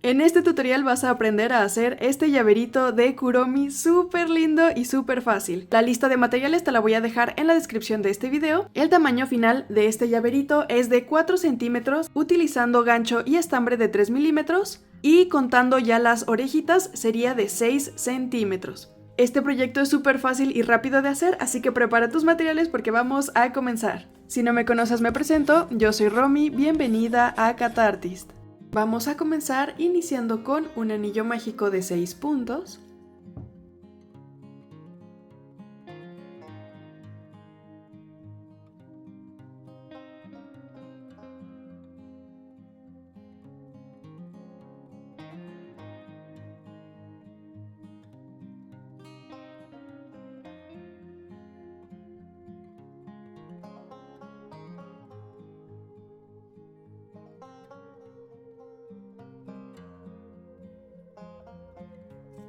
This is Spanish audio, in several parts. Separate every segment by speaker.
Speaker 1: En este tutorial vas a aprender a hacer este llaverito de Kuromi súper lindo y súper fácil. La lista de materiales te la voy a dejar en la descripción de este video. El tamaño final de este llaverito es de 4 centímetros utilizando gancho y estambre de 3 milímetros y contando ya las orejitas sería de 6 centímetros. Este proyecto es súper fácil y rápido de hacer, así que prepara tus materiales porque vamos a comenzar. Si no me conoces, me presento, yo soy Romy, bienvenida a Catartist. Vamos a comenzar iniciando con un anillo mágico de 6 puntos.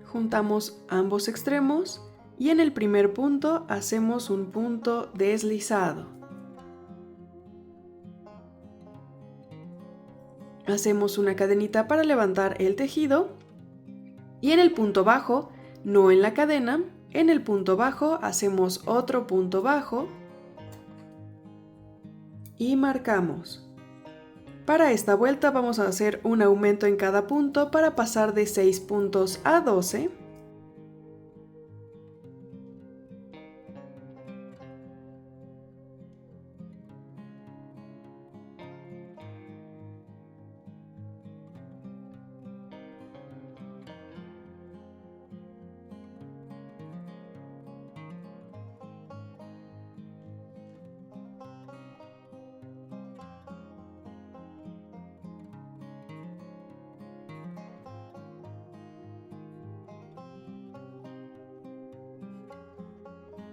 Speaker 1: Juntamos ambos extremos y en el primer punto hacemos un punto deslizado. Hacemos una cadenita para levantar el tejido y en el punto bajo, no en la cadena, en el punto bajo hacemos otro punto bajo y marcamos. Para esta vuelta vamos a hacer un aumento en cada punto para pasar de 6 puntos a 12.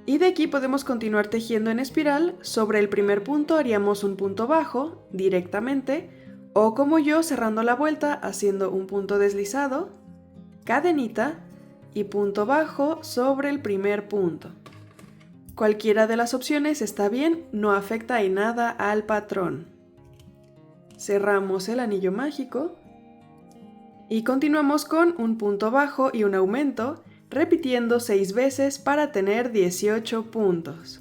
Speaker 1: Y de aquí podemos continuar tejiendo en espiral. Sobre el primer punto haríamos un punto bajo directamente, o como yo cerrando la vuelta haciendo un punto deslizado, cadenita y punto bajo sobre el primer punto. Cualquiera de las opciones está bien, no afecta en nada al patrón. Cerramos el anillo mágico y continuamos con un punto bajo y un aumento, repitiendo 6 veces para tener 18 puntos.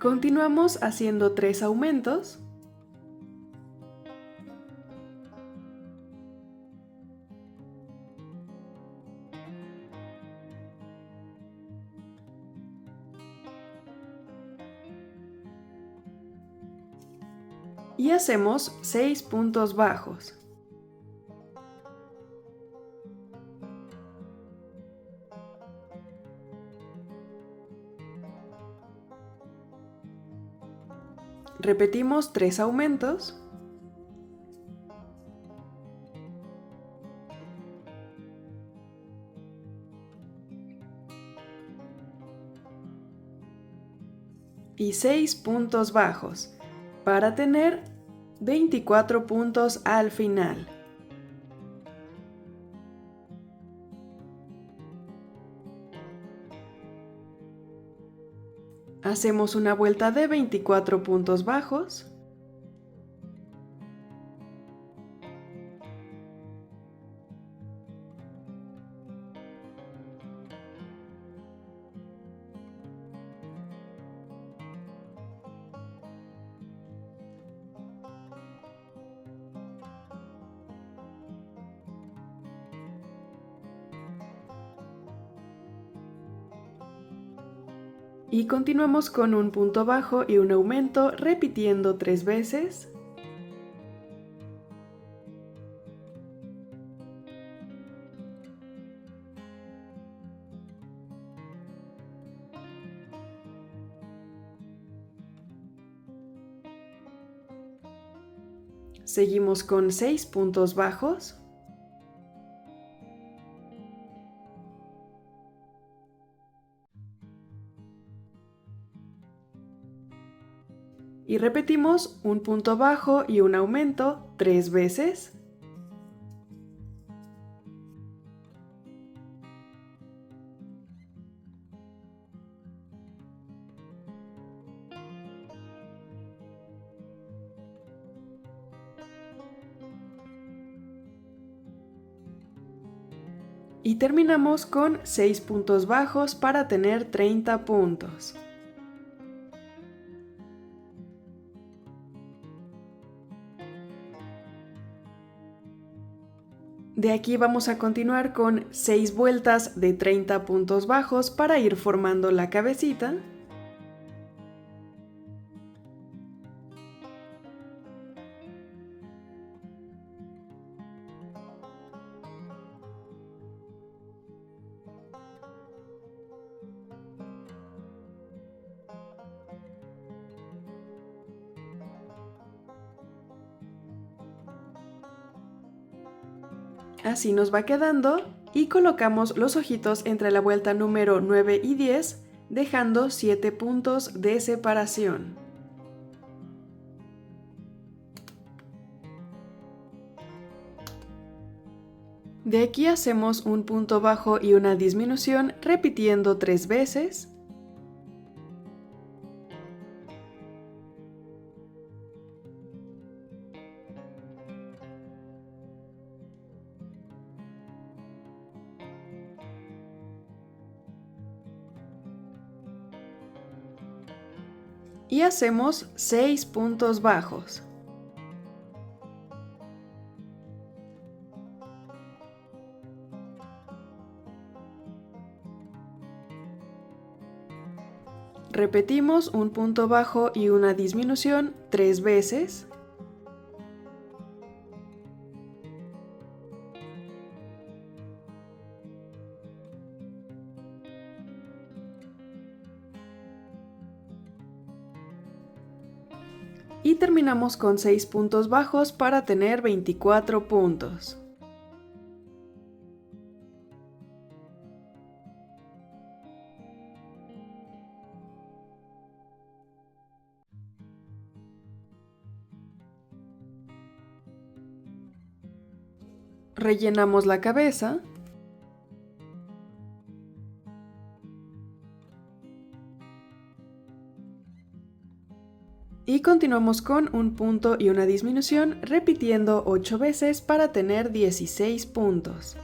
Speaker 1: Continuamos haciendo 3 aumentos. Y hacemos 6 puntos bajos. Repetimos 3 aumentos. Y 6 puntos bajos, para tener 24 puntos al final. Hacemos una vuelta de 24 puntos bajos. Y continuamos con un punto bajo y un aumento, repitiendo 3 veces. Seguimos con 6 puntos bajos. Y repetimos un punto bajo y un aumento 3 veces. Y terminamos con 6 puntos bajos para tener 30 puntos. De aquí vamos a continuar con 6 vueltas de 30 puntos bajos para ir formando la cabecita. Así nos va quedando y colocamos los ojitos entre la vuelta número 9 y 10, dejando 7 puntos de separación. De aquí hacemos un punto bajo y una disminución repitiendo 3 veces. Y hacemos 6 puntos bajos. Repetimos un punto bajo y una disminución 3 veces. Y terminamos con 6 puntos bajos para tener 24 puntos. Rellenamos la cabeza. Y continuamos con un punto y una disminución, repitiendo 8 veces para tener 16 puntos.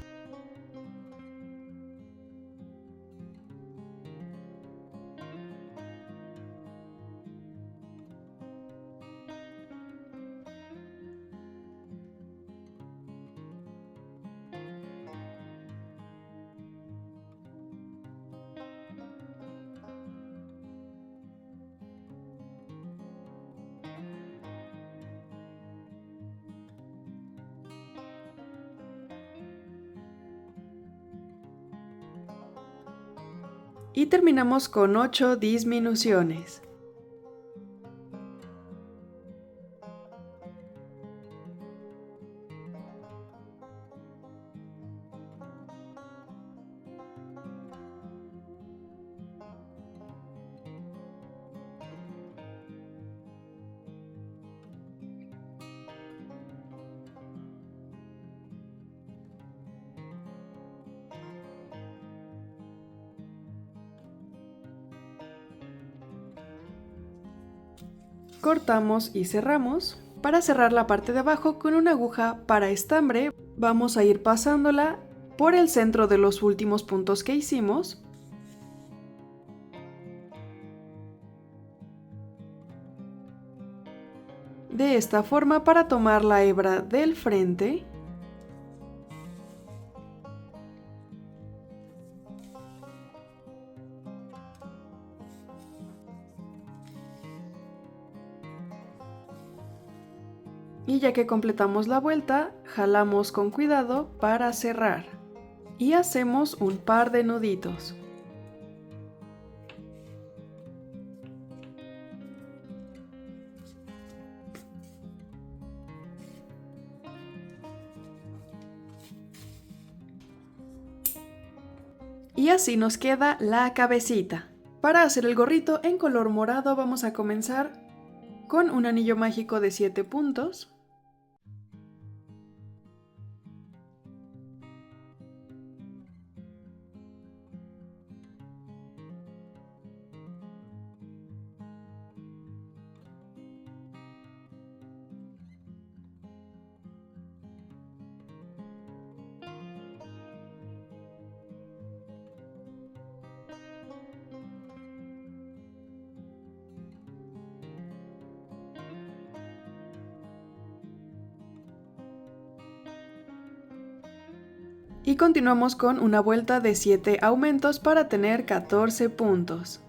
Speaker 1: Y terminamos con 8 disminuciones. Cortamos y cerramos. Para cerrar la parte de abajo con una aguja para estambre, vamos a ir pasándola por el centro de los últimos puntos que hicimos. De esta forma para tomar la hebra del frente. Y ya que completamos la vuelta, jalamos con cuidado para cerrar. Y hacemos un par de nuditos. Y así nos queda la cabecita. Para hacer el gorrito en color morado vamos a comenzar con un anillo mágico de 7 puntos. Y continuamos con una vuelta de 7 aumentos para tener 14 puntos.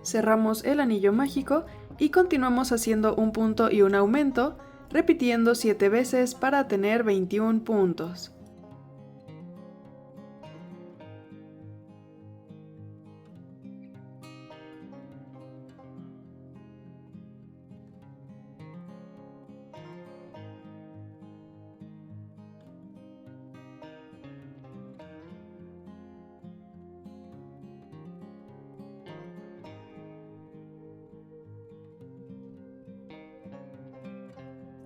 Speaker 1: Cerramos el anillo mágico y continuamos haciendo un punto y un aumento, repitiendo 7 veces para tener 21 puntos.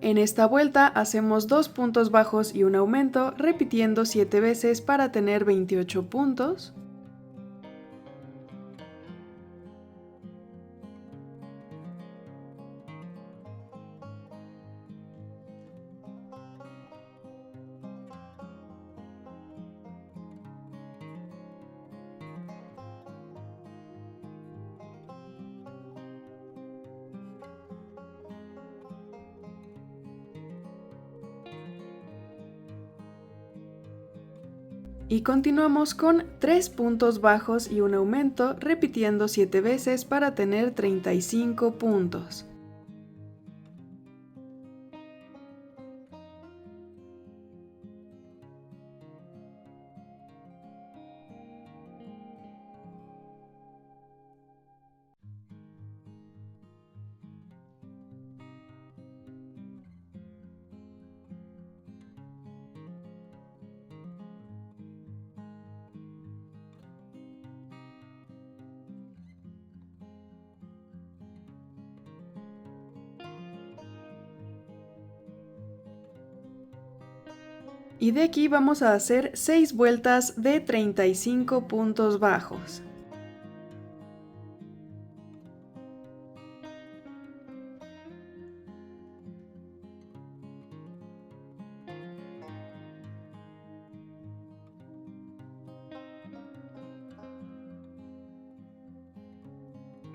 Speaker 1: En esta vuelta hacemos 2 puntos bajos y un aumento, repitiendo 7 veces para tener 28 puntos. Y continuamos con 3 puntos bajos y un aumento, repitiendo 7 veces para tener 35 puntos. Y de aquí vamos a hacer 6 vueltas de 35 puntos bajos.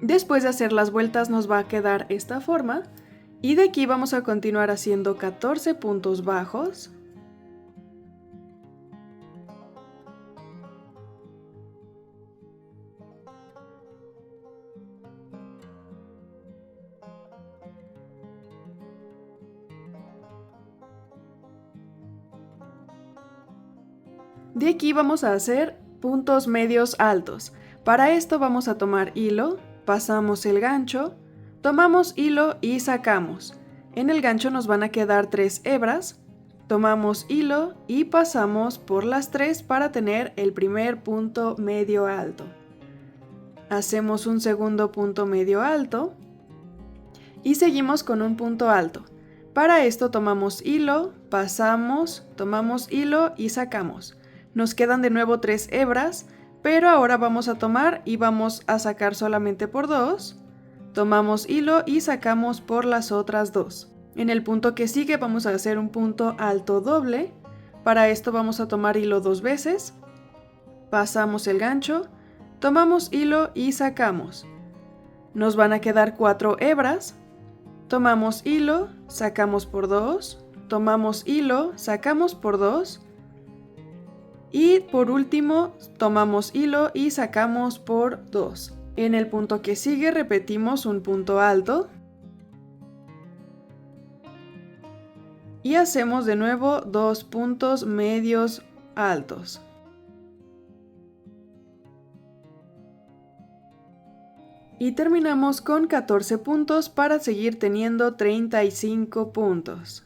Speaker 1: Después de hacer las vueltas nos va a quedar esta forma. Y de aquí vamos a continuar haciendo 14 puntos bajos. De aquí vamos a hacer puntos medios altos. Para esto vamos a tomar hilo, pasamos el gancho, tomamos hilo y sacamos. En el gancho nos van a quedar 3 hebras, tomamos hilo y pasamos por las 3 para tener el primer punto medio alto. Hacemos un segundo punto medio alto y seguimos con un punto alto. Para esto tomamos hilo, pasamos, tomamos hilo y sacamos. Nos quedan de nuevo 3 hebras, pero ahora vamos a tomar y vamos a sacar solamente por 2. Tomamos hilo y sacamos por las otras 2. En el punto que sigue vamos a hacer un punto alto doble. Para esto vamos a tomar hilo 2 veces. Pasamos el gancho, tomamos hilo y sacamos. Nos van a quedar 4 hebras. Tomamos hilo, sacamos por 2. Tomamos hilo, sacamos por 2. Y por último, tomamos hilo y sacamos por 2. En el punto que sigue repetimos un punto alto. y hacemos de nuevo 2 puntos medios altos. Y terminamos con 14 puntos para seguir teniendo 35 puntos.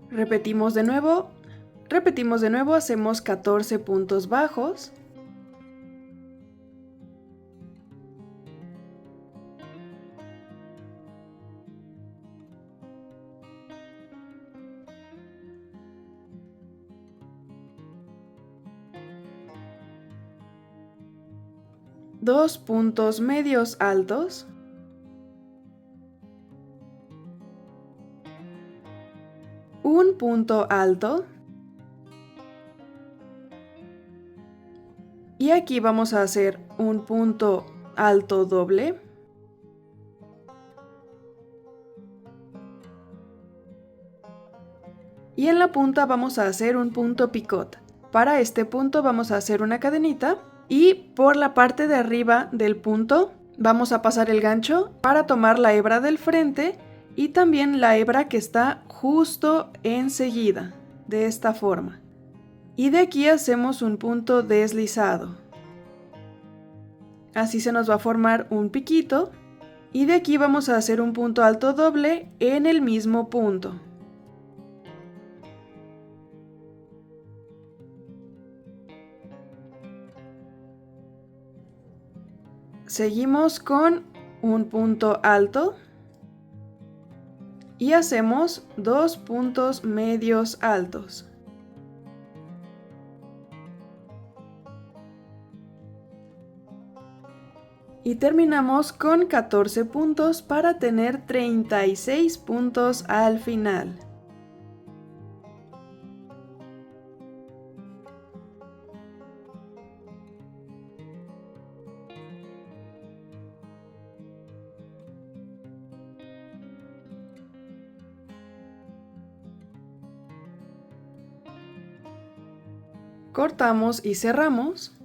Speaker 1: Repetimos de nuevo, hacemos 14 puntos bajos. Dos puntos medios altos. Un punto alto. Y aquí vamos a hacer un punto alto doble. Y en la punta vamos a hacer un punto picot. Para este punto vamos a hacer una cadenita y por la parte de arriba del punto vamos a pasar el gancho para tomar la hebra del frente y también la hebra que está justo enseguida, de esta forma. Y de aquí hacemos un punto deslizado. Así se nos va a formar un piquito y de aquí vamos a hacer un punto alto doble en el mismo punto. Seguimos con un punto alto y hacemos 2 puntos medios altos. Y terminamos con 14 puntos para tener 36 puntos al final. Cortamos y cerramos,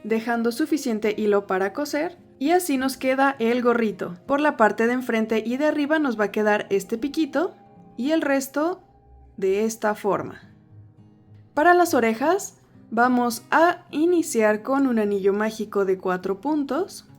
Speaker 1: dejando suficiente hilo para coser, y así nos queda el gorrito. Por la parte de enfrente y de arriba nos va a quedar este piquito y el resto de esta forma. Para las orejas vamos a iniciar con un anillo mágico de 4 puntos.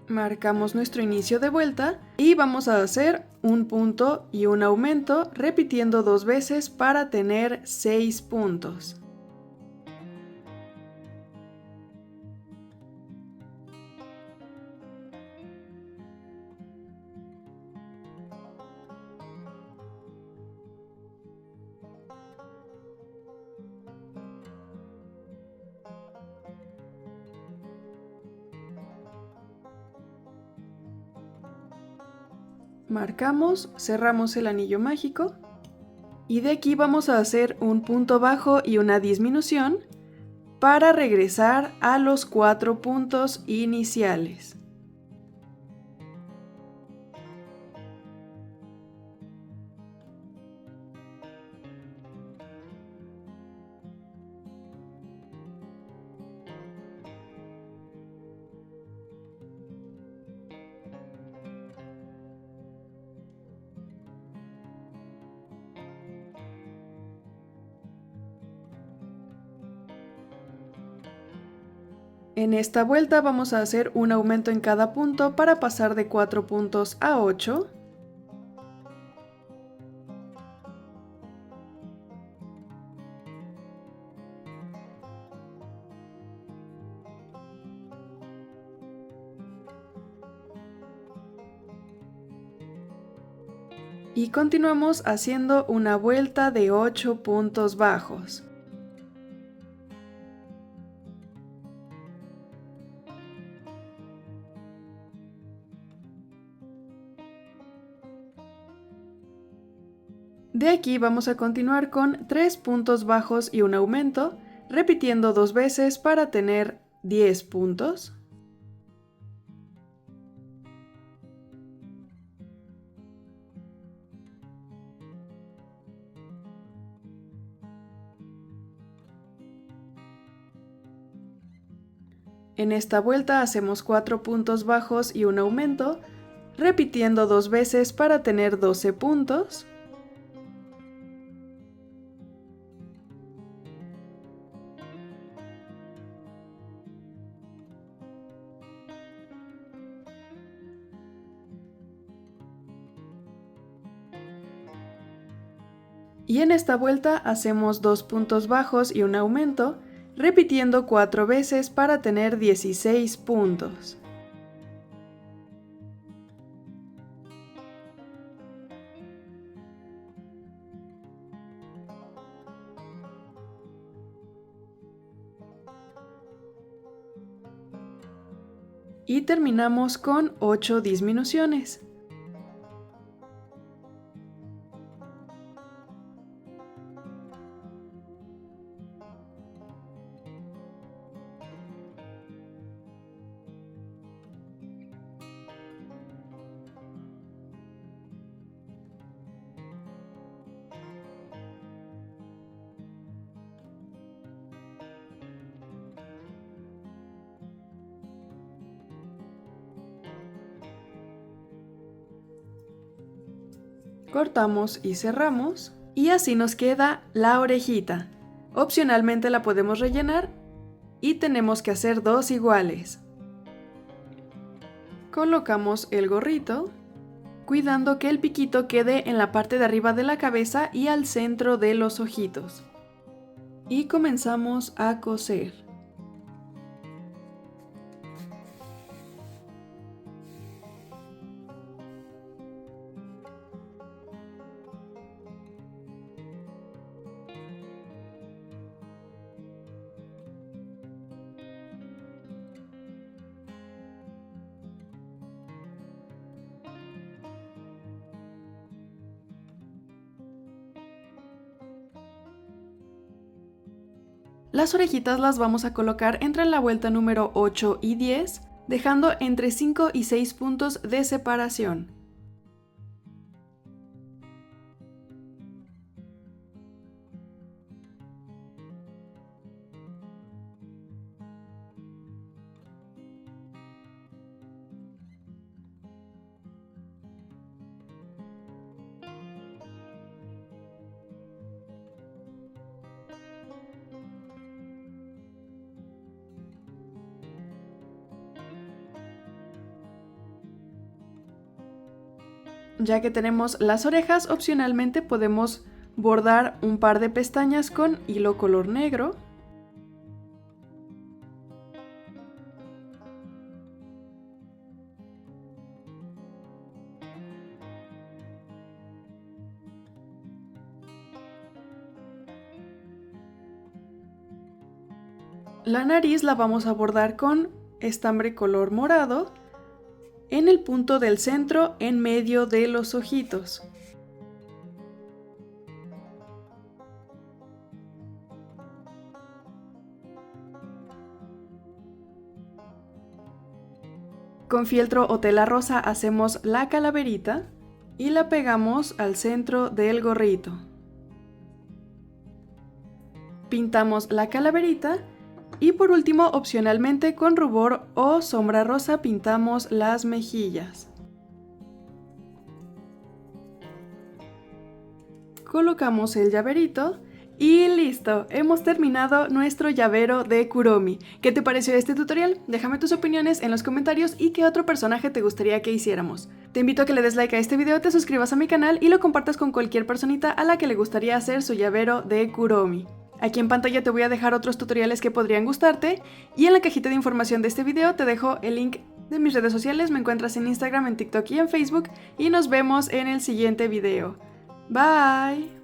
Speaker 1: Marcamos nuestro inicio de vuelta y vamos a hacer un punto y un aumento repitiendo 2 veces para tener 6 puntos. Marcamos, cerramos el anillo mágico y de aquí vamos a hacer un punto bajo y una disminución para regresar a los 4 puntos iniciales. En esta vuelta vamos a hacer un aumento en cada punto para pasar de 4 puntos a 8. Y continuamos haciendo una vuelta de 8 puntos bajos. De aquí vamos a continuar con 3 puntos bajos y un aumento, repitiendo 2 veces para tener 10 puntos. En esta vuelta hacemos 4 puntos bajos y un aumento, repitiendo 2 veces para tener 12 puntos. Y en esta vuelta hacemos 2 puntos bajos y un aumento, repitiendo 4 veces para tener 16 puntos. Y terminamos con 8 disminuciones. Cortamos y cerramos, y así nos queda la orejita. Opcionalmente la podemos rellenar y tenemos que hacer 2 iguales. Colocamos el gorrito, cuidando que el piquito quede en la parte de arriba de la cabeza y al centro de los ojitos. Y comenzamos a coser. Las orejitas las vamos a colocar entre la vuelta número 8 y 10, dejando entre 5 y 6 puntos de separación. Ya que tenemos las orejas, opcionalmente podemos bordar un par de pestañas con hilo color negro. La nariz la vamos a bordar con estambre color morado en el punto del centro en medio de los ojitos. Con fieltro o tela rosa hacemos la calaverita y la pegamos al centro del gorrito. Pintamos la calaverita y por último, opcionalmente con rubor o sombra rosa pintamos las mejillas. Colocamos el llaverito y listo, hemos terminado nuestro llavero de Kuromi. ¿Qué te pareció este tutorial? Déjame tus opiniones en los comentarios y qué otro personaje te gustaría que hiciéramos. Te invito a que le des like a este video, te suscribas a mi canal y lo compartas con cualquier personita a la que le gustaría hacer su llavero de Kuromi. Aquí en pantalla te voy a dejar otros tutoriales que podrían gustarte y en la cajita de información de este video te dejo el link de mis redes sociales. Me encuentras en Instagram, en TikTok y en Facebook. Y nos vemos en el siguiente video. Bye.